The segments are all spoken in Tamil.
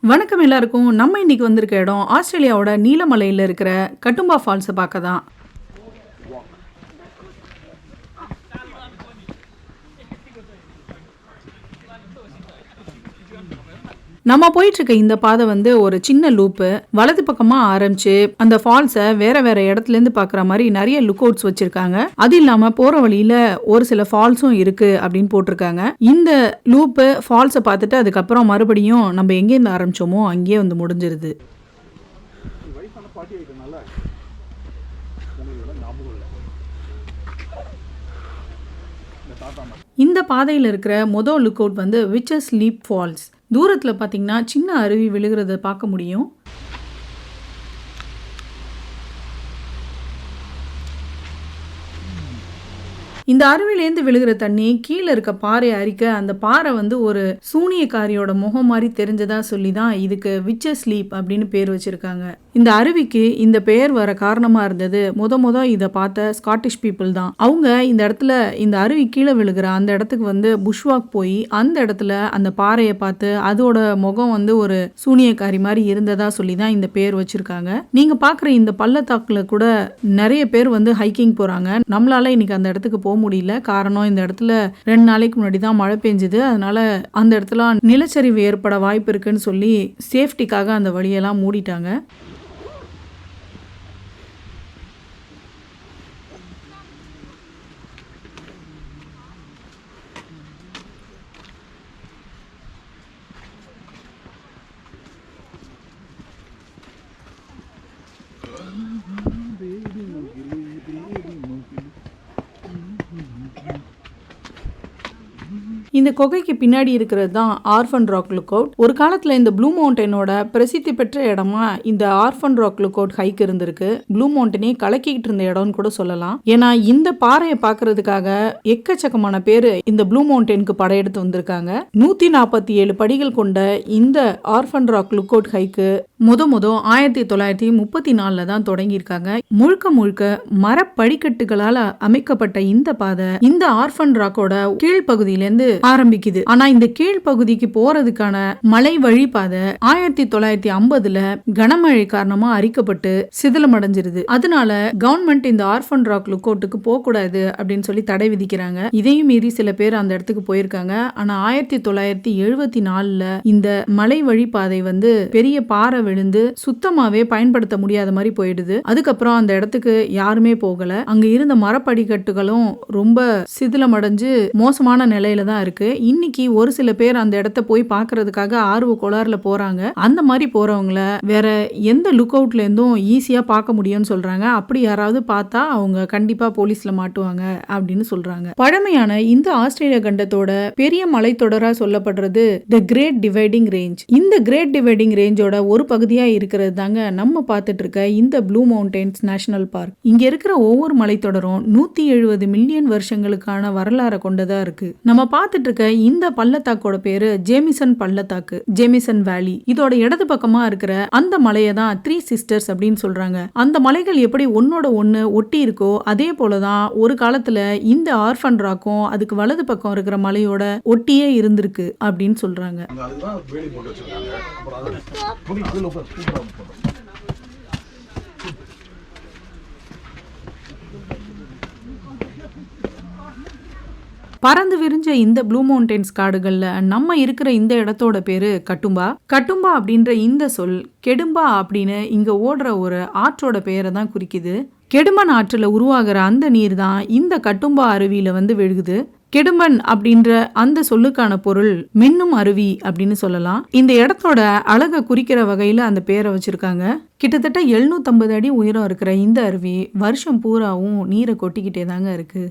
வணக்கம் எல்லாருக்கும். நம்ம இன்னைக்கு வந்திருக்க இடம் ஆஸ்திரேலியாவோட நீலமலையில் இருக்கிற கட்டும்பா ஃபால்ஸை பார்க்க தான். நம்ம போயிட்டு இருக்க இந்த பாதை ஒரு சின்ன லூப்பு. வலது பக்கமா ஆரம்பிச்சு அந்த ஃபால்ஸை வேற வேற இடத்துல இருந்து பாக்குற மாதிரி நிறைய லுக் அவுட்ஸ் வச்சிருக்காங்க. அது இல்லாம போற வழியில ஒரு சில ஃபால்ஸும் இருக்கு அப்படின்னு போட்டிருக்காங்க. இந்த லூப்பு ஃபால்ஸை பார்த்துட்டு அதுக்கப்புறம் மறுபடியும் நம்ம எங்கேருந்து ஆரம்பிச்சோமோ அங்கேயே முடிஞ்சிருது. இந்த பாதையில் இருக்கிற மொதல் look out witches leap falls. தூரத்தில் பார்த்தீங்கன்னா சின்ன அருவி விழுகிறத பார்க்க முடியும். இந்த அருவிலேருந்து விழுகிற தண்ணி கீழே இருக்க பாறையை அரிக்க அந்த பாறை ஒரு சூனியக்காரியோட முகம் மாதிரி தெரிஞ்சதா சொல்லி தான் இதுக்கு விச்சஸ் லீப் அப்படின்னு பேர் வச்சிருக்காங்க. இந்த அருவிக்கு இந்த பெயர் வர காரணமா இருந்தது முத இதை பார்த்த ஸ்காட்டிஷ் பீப்புள் தான். அவங்க இந்த இடத்துல இந்த அருவி கீழே விழுகிற அந்த இடத்துக்கு புஷ்வாக் போய் அந்த இடத்துல அந்த பாறையை பார்த்து அதோட முகம் ஒரு சூனியக்காரி மாதிரி இருந்ததா சொல்லி தான் இந்த பேர் வச்சிருக்காங்க. நீங்க பாக்குற இந்த பள்ளத்தாக்குல கூட நிறைய பேர் ஹைக்கிங் போறாங்க. நம்மளால இன்னைக்கு அந்த இடத்துக்கு போக முடியல. காரணம் இந்த இடத்துல 2 நாளைக்கு முன்னாடி தான் மழை பெஞ்சுது. அதனால அந்த இடத்துல நிலச்சரிவு ஏற்பட வாய்ப்பு இருக்குன்னு சொல்லி சேஃப்டிக்காக அந்த வழியெல்லாம் மூடிட்டாங்க. இந்த குகைக்கு பின்னாடி இருக்கிறது தான் ஆர்ஃபன் ராக் லுக் அவுட். ஒரு காலத்துல இந்த ப்ளூ மவுண்டனோட பிரசித்தி பெற்ற இடமா இந்த orphan rock look out hike இருந்திருக்கு. ப்ளூ மவுண்டனே கலக்கிட்டு இருந்த இடம்னு கூட சொல்லலாம். ஏன்னா இந்த பாறையை பார்க்கறதுக்காக எக்கச்சக்கமான பேரு இந்த ப்ளூ மவுண்டனுக்கு படையெடுத்து வந்திருக்காங்க. 147 படிகள் கொண்ட இந்த orphan rock look out haiku முத 1934 தான் தொடங்கியிருக்காங்க. முழுக்க மரப்படிக்கட்டுகளால அமைக்கப்பட்ட இந்த பாதை இந்த ஆர்ஃபன் ராக்கோட கீழ்பகுதியிலேருந்து ஆரம்பிக்குது. ஆனா இந்த கீழ்பகுதிக்கு போறதுக்கான மலை வழிபாதை 1950 கனமழை காரணமா அரிக்கப்பட்டு சிதிலமடைஞ்சிருது. அதனால கவர்மெண்ட் இந்த ஆர்ஃபன் ராக் லுக் அவுட்டுக்கு போக கூடாது அப்படின்னு சொல்லி தடை விதிக்கிறாங்க. இதையும் மீறி சில பேர் அந்த இடத்துக்கு போயிருக்காங்க. ஆனா 1974 இந்த மலை வழிபாதை பெரிய பாறை விழுந்து சுத்தமாவே பயன்படுத்த முடியாத மாதிரி போயிடுது. அதுக்கப்புறம் அந்த இடத்துக்கு யாருமே போகல. அங்க இருந்த மரப்படிக்கட்டுகளும் ரொம்ப சிதிலமடைஞ்சு மோசமான நிலையில தான் இருக்கு. இன்னைக்கு ஒரு சில பேர் அந்த இடத்த போய் பார்க்கறதுக்காக ஆர்வ கோளாறுல போறாங்க. அந்த மாதிரி போறவங்கள வேற எந்த லுக் அவுட்ல இருந்தும் ஈஸியா பார்க்க முடியும்னு சொல்றாங்க. அப்படி யாராவது பார்த்தா அவங்க கண்டிப்பா போலீஸ்ல மாட்டுவாங்க அப்படின்னு சொல்றாங்க. பழமையான இந்த ஆஸ்திரேலியா கண்டத்தோட பெரிய மலைத்தொடரா சொல்லப்படுறது தி கிரேட் டிவைடிங் ரேஞ்ச். இந்த கிரேட் டிவைடிங் ரேஞ்சோட ஒரு பகுதியா இருக்கிறது தாங்க நம்ம பார்த்துட்டு இருக்க இந்த ப்ளூ மவுண்டன்ஸ் நேஷனல் பார்க். இங்க இருக்கிற ஒவ்வொரு மலைத்தொடரும் 170 மில்லியன் வருஷங்களுக்கான வரலாறு கொண்டதா இருக்கு. நம்ம பார்த்துட்டு இருக்க இந்த பள்ளத்தாக்கோட பேரு ஜேமிசன் பள்ளத்தாக்கு, ஜேமிசன் வேலி. இதோட இடது பக்கமா இருக்கிற அந்த மலையை தான் 3 சிஸ்டர்ஸ் அப்படின்னு சொல்றாங்க. அந்த மலைகள் எப்படி ஒன்னோட ஒண்ணு ஒட்டி இருக்கோ அதே போலதான் ஒரு காலத்துல இந்த ஆர்ஃபன் ராக்கும் அதுக்கு வலது பக்கம் இருக்கிற மலையோட ஒட்டியே இருந்திருக்கு அப்படின்னு சொல்றாங்க. பறந்து விரிஞ்ச இந்த ப்ளூ மவுண்டன்ஸ் காடுகள்ல நம்ம இருக்கிற இந்த இடத்தோட பேரு கட்டும்பா. கட்டும்பா அப்படின்ற இந்த சொல் கெடும்பா அப்படின்னு இங்க ஓடுற ஒரு ஆற்றோட பெயரை தான் குறிக்குது. கெடுமன் ஆற்றுல உருவாகிற அந்த நீர் தான் இந்த கட்டும்பா அருவியில விழுகுது. கெடுமன் அப்படின்ற அந்த சொல்லுக்கான பொருள் மின்னும் அருவி அப்படின்னு சொல்லலாம். இந்த இடத்தோட அழகை குறிக்கிற வகையில அந்த பேரை வச்சிருக்காங்க. கிட்டத்தட்ட 750 அடி உயரம் இருக்கிற இந்த அருவி வருஷம் பூராவும் நீரை கொட்டிக்கிட்டே தாங்க இருக்கு.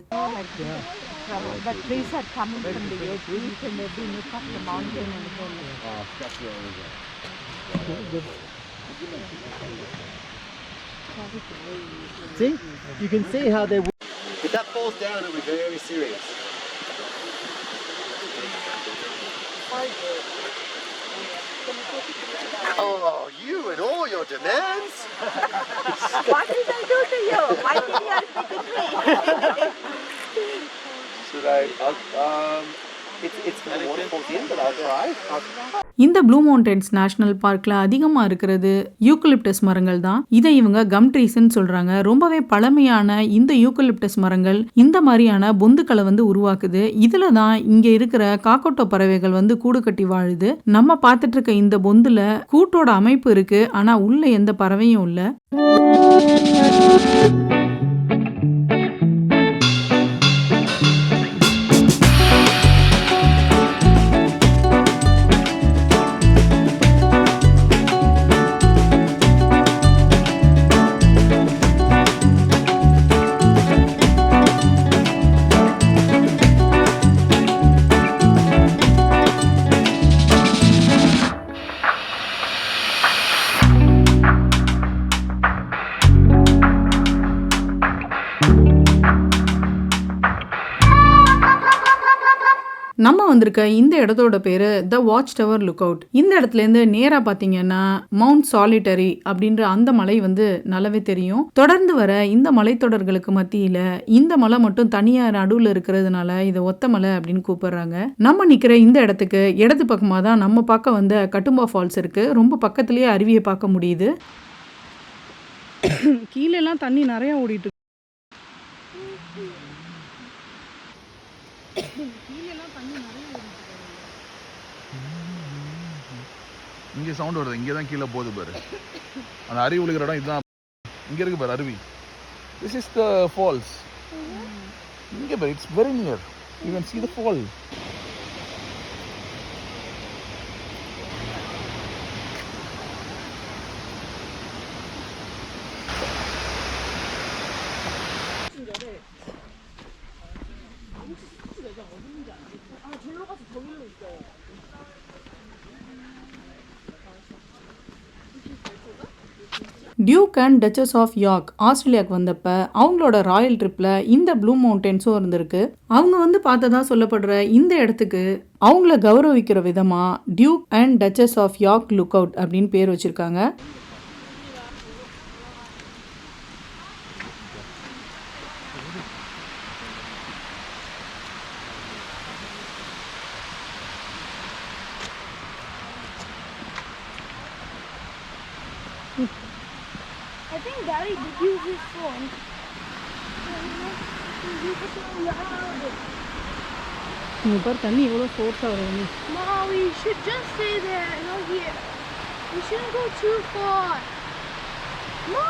But trees are coming from the edge, and they've been up the mountain and then. See, you can see how they. If that falls down, it'll be very serious. Oh, you and all your demands. What did I do to you? Why did you speak to me? Should I? It's for the waterfalls in, but I'll try. இந்த ப்ளூ மவுண்டன்ஸ் நேஷனல் பார்க்ல அதிகமா இருக்கிறது யூக்கலிப்டஸ் மரங்கள் தான். இதை இவங்க கம் ட்ரீஸ்ன்னு சொல்றாங்க. ரொம்பவே பழமையான இந்த யூக்கலிப்டஸ் மரங்கள் இந்த மாதிரியான பொந்துக்களை வந்து உருவாக்குது. இதுல தான் இங்க இருக்கிற காக்கோட்டோ பறவைகள் வந்து கூடு கட்டி வாழுது. நம்ம பார்த்துட்டு இருக்க இந்த பொந்துல கூட்டோட அமைப்பு இருக்கு, ஆனா உள்ள எந்த பறவையும் இல்ல. நம்ம வந்திருக்க இந்த இடத்தோட பேரு த வாட்ச் டவர் லுக் அவுட். இந்த இடத்துல இருந்து நேரா பாத்தீங்கன்னா மவுண்ட் சாலிட்டரி அப்படின்ற அந்த மலை வந்து நல்லாவே தெரியும். தொடர்ந்து வர இந்த மலைத்தொடர்களுக்கு மத்தியில இந்த மலை மட்டும் தனியா நடுவுல இருக்கிறதுனால இதை ஒத்த மலை அப்படின்னு கூப்பிடுறாங்க. நம்ம நிக்கிற இந்த இடத்துக்கு இடது பக்கமா தான் நம்ம பார்க்க வந்த கட்டும்பா ஃபால்ஸ் இருக்கு. ரொம்ப பக்கத்திலேயே அருவியை பார்க்க முடியுது. கீழே எல்லாம் தண்ணி நிறைய ஓடிட்டு இருக்கு. இங்கே சவுண்ட் வருது, இங்கே தான் கீழே போகுது பாரு. அந்த அருவி விழுகிற இடம் இதுதான். இங்கே இருக்கு பாரு அருவி. This is the falls. இங்கே பாரு, it's very near. You can see the fall. Duke and duchess of York ஆஸ்திரேலியாவுக்கு வந்தப்ப அவங்களோட ராயல் ட்ரிப்ல இந்த ப்ளூ மவுண்டன்ஸும் இருந்திருக்கு. அவங்க வந்து பார்த்ததா சொல்லப்படுற இந்த இடத்துக்கு அவங்கள கௌரவிக்கிற விதமா duke and duchess of York look out அப்படின்னு பேர் வச்சிருக்காங்க. I think Daddy did use his phone. தண்ணி எவ்வளோ ஃபோர்ஸாக வருது. No, we should just stay there, not here. We shouldn't go too far. No.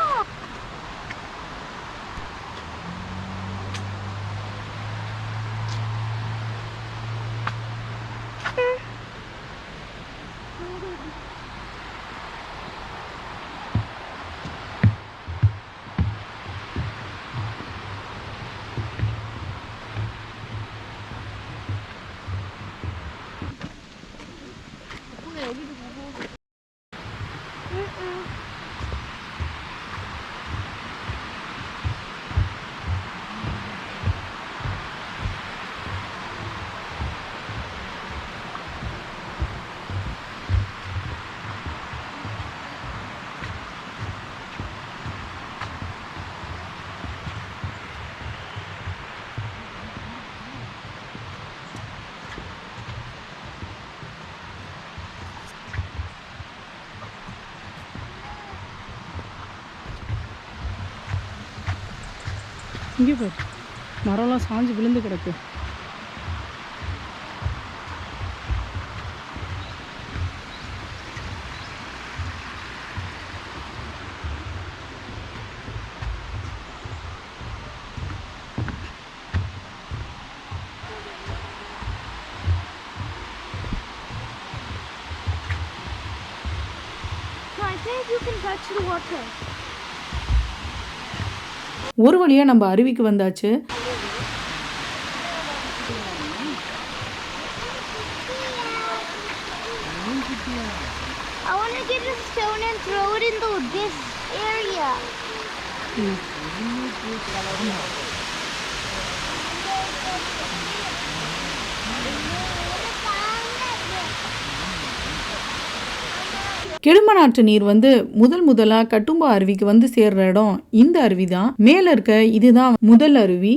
இங்கே போய் மரம்லாம் சாஞ்சு விழுந்து கிடக்கு. So I think you can touch the water. ஒரு வழியா நம்ம அருவிக்கு வந்தாச்சு. I want to get a stone and throw it into this area. கெடுமநாற்று நீர் வந்து முதலா கட்டும்பா அருவிக்கு வந்து சேர்ற இடம் இந்த அருவி தான். மேல இருக்க இதுதான் முதல் அருவி.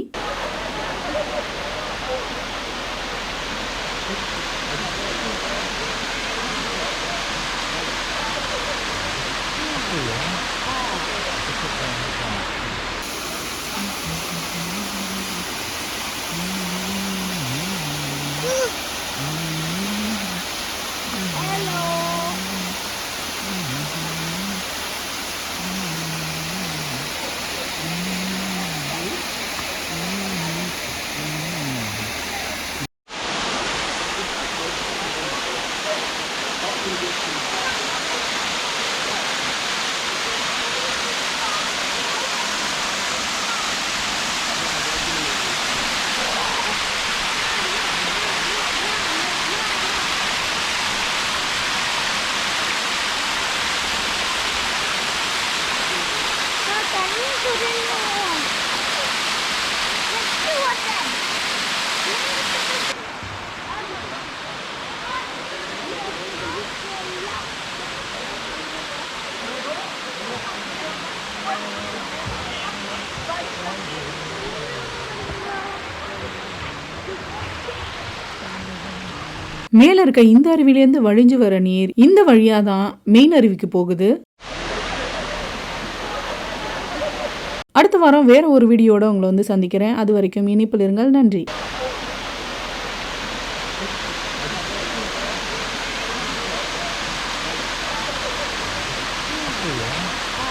மேல இருக்க இந்த அருவிலேருந்து வழிஞ்சு வர நீர் இந்த வழியா தான் மெயின் அருவிக்கு போகுது. அடுத்த வாரம் வேற ஒரு வீடியோட உங்களை வந்து சந்திக்கிறேன். அது வரைக்கும் இனிப்பில் இருங்கள். நன்றி.